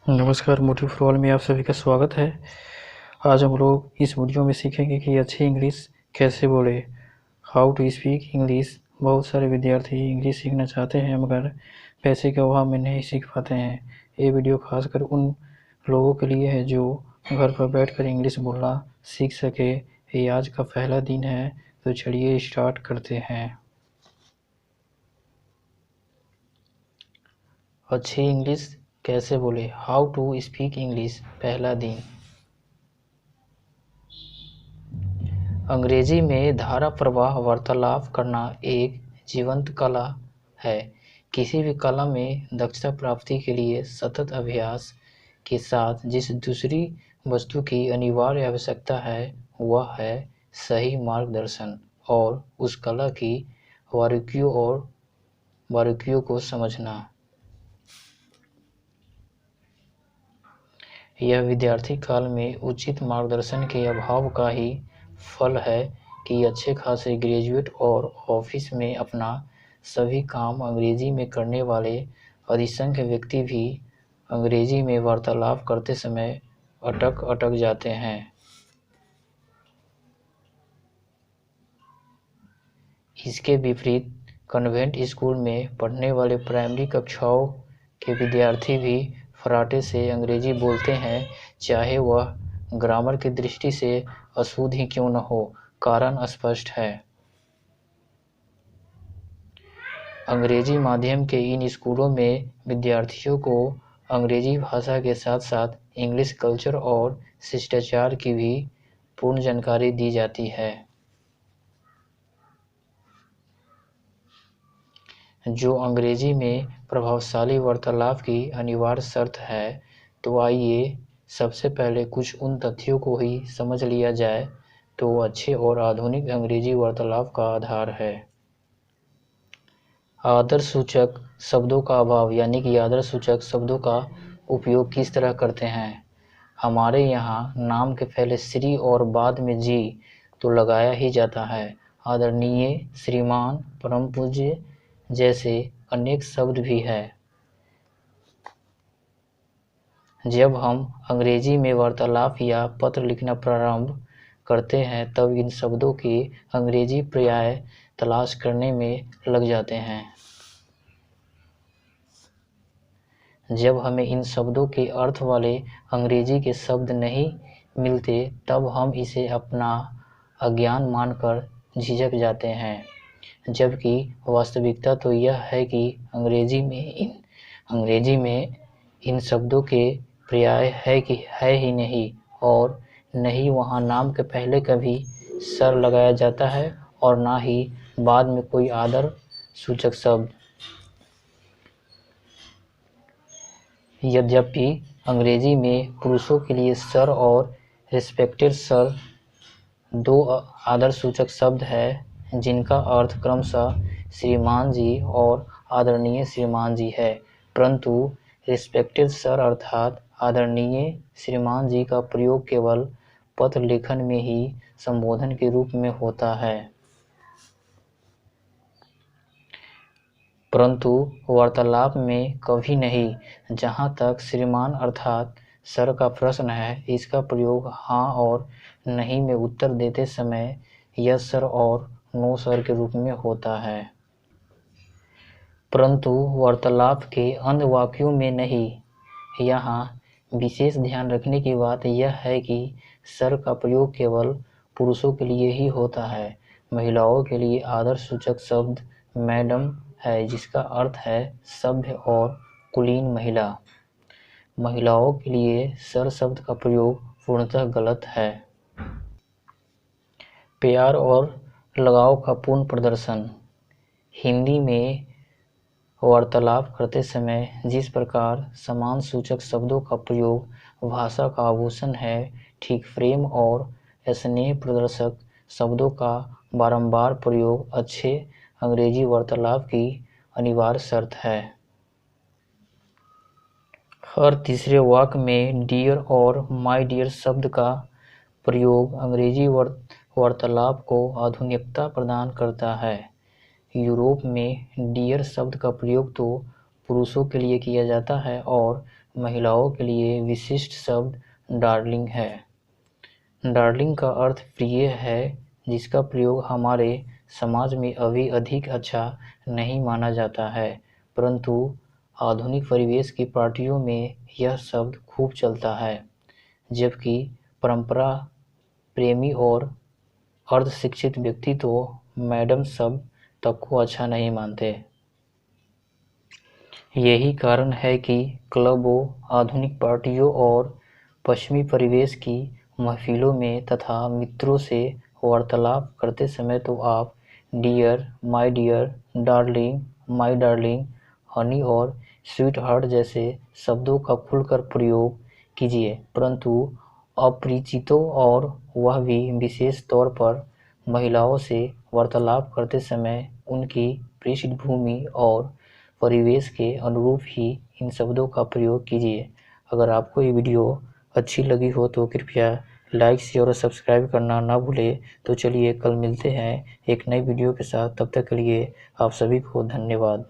नमस्कार, motive for all में आप सभी का स्वागत है। आज हम लोग इस वीडियो में सीखेंगे कि अच्छी इंग्लिश कैसे बोले, हाउ टू स्पीक इंग्लिश। बहुत सारे विद्यार्थी इंग्लिश सीखना चाहते हैं मगर पैसे के अभाव में नहीं सीख पाते हैं। ये वीडियो खासकर उन लोगों के लिए है जो घर पर बैठकर इंग्लिश बोलना सीख सके। ये आज का पहला दिन है, तो चलिए स्टार्ट करते हैं। अच्छी इंग्लिश कैसे बोले, हाउ टू स्पीक इंग्लिश, पहला दिन। अंग्रेजी में धारा प्रवाह वार्तालाप करना एक जीवंत कला है। किसी भी कला में दक्षता प्राप्ति के लिए सतत अभ्यास के साथ जिस दूसरी वस्तु की अनिवार्य आवश्यकता है वह है सही मार्गदर्शन और उस कला की बारीकियों को समझना। यह विद्यार्थी काल में उचित मार्गदर्शन के अभाव का ही फल है कि अच्छे खासे ग्रेजुएट और ऑफिस में अपना सभी काम अंग्रेजी में करने वाले अधिसंख्य व्यक्ति भी अंग्रेजी में वार्तालाप करते समय अटक जाते हैं। इसके विपरीत कन्वेंट स्कूल में पढ़ने वाले प्राइमरी कक्षाओं के विद्यार्थी भी फर्राटे से अंग्रेजी बोलते हैं, चाहे वह ग्रामर की दृष्टि से अशुद्ध ही क्यों न हो। कारण स्पष्ट है। अंग्रेजी माध्यम के इन स्कूलों में विद्यार्थियों को अंग्रेजी भाषा के साथ साथ इंग्लिश कल्चर और शिष्टाचार की भी पूर्ण जानकारी दी जाती है, जो अंग्रेजी में प्रभावशाली वार्तालाप की अनिवार्य शर्त है। तो आइए सबसे पहले कुछ उन तथ्यों को ही समझ लिया जाए तो अच्छे और आधुनिक अंग्रेजी वार्तालाप का आधार है। आदर्श सूचक शब्दों का अभाव, यानी कि आदर्श सूचक शब्दों का उपयोग किस तरह करते हैं। हमारे यहाँ नाम के पहले श्री और बाद में जी तो लगाया ही जाता है। आदरणीय, श्रीमान, परम पूज्य जैसे अनेक शब्द भी है। जब हम अंग्रेजी में वार्तालाप या पत्र लिखना प्रारंभ करते हैं तब इन शब्दों के अंग्रेजी पर्याय तलाश करने में लग जाते हैं। जब हमें इन शब्दों के अर्थ वाले अंग्रेजी के शब्द नहीं मिलते तब हम इसे अपना अज्ञान मानकर झिझक जाते हैं, जबकि वास्तविकता तो यह है कि अंग्रेजी में इन शब्दों के पर्याय है ही नहीं, और नहीं वहाँ नाम के पहले कभी सर लगाया जाता है और ना ही बाद में कोई आदर सूचक शब्द। यद्यपि अंग्रेजी में पुरुषों के लिए सर और रिस्पेक्टेड सर दो आदर सूचक शब्द है, जिनका अर्थ क्रमशः श्रीमान जी और आदरणीय श्रीमान जी है, परंतु रिस्पेक्टेड सर अर्थात आदरणीय श्रीमान जी का प्रयोग केवल पत्र लेखन में ही संबोधन के रूप में होता है, परंतु वार्तालाप में कभी नहीं। जहाँ तक श्रीमान अर्थात सर का प्रश्न है, इसका प्रयोग हाँ और नहीं में उत्तर देते समय यस सर और नो सर के रूप में होता है, परंतु वार्तालाप के अन्य वाक्यों में नहीं। यहाँ विशेष ध्यान रखने की बात यह है कि सर का प्रयोग केवल पुरुषों के लिए ही होता है। महिलाओं के लिए आदर्श सूचक शब्द मैडम है, जिसका अर्थ है सभ्य और कुलीन महिला। महिलाओं के लिए सर शब्द का प्रयोग पूर्णतः गलत है। प्यार और लगाव का पूर्ण प्रदर्शन। हिंदी में वार्तालाप करते समय जिस प्रकार समान सूचक शब्दों का प्रयोग भाषा का आभूषण है, ठीक प्रेम और स्नेह प्रदर्शक शब्दों का बारंबार प्रयोग अच्छे अंग्रेजी वार्तालाप की अनिवार्य शर्त है। हर तीसरे वाक्य में डियर और माय डियर शब्द का प्रयोग अंग्रेजी वार्तालाप को आधुनिकता प्रदान करता है। यूरोप में डियर शब्द का प्रयोग तो पुरुषों के लिए किया जाता है और महिलाओं के लिए विशिष्ट शब्द डार्लिंग है। डार्लिंग का अर्थ प्रिय है, जिसका प्रयोग हमारे समाज में अभी अधिक अच्छा नहीं माना जाता है, परंतु आधुनिक परिवेश की पार्टियों में यह शब्द खूब चलता है, जबकि परंपरा प्रेमी और अर्धशिक्षित व्यक्ति तो मैडम शब्द तक को अच्छा नहीं मानते। यही कारण है कि क्लबों, आधुनिक पार्टियों और पश्चिमी परिवेश की महफिलों में तथा मित्रों से वार्तालाप करते समय तो आप dear, my dear, darling, my darling, honey और स्वीट हार्ट जैसे शब्दों का खुलकर प्रयोग कीजिए, परंतु अपरिचितों और वह भी विशेष तौर पर महिलाओं से वार्तालाप करते समय उनकी पृष्ठभूमि और परिवेश के अनुरूप ही इन शब्दों का प्रयोग कीजिए। अगर आपको ये वीडियो अच्छी लगी हो तो कृपया लाइक, शेयर और सब्सक्राइब करना ना भूलें। तो चलिए कल मिलते हैं एक नई वीडियो के साथ, तब तक के लिए आप सभी को धन्यवाद।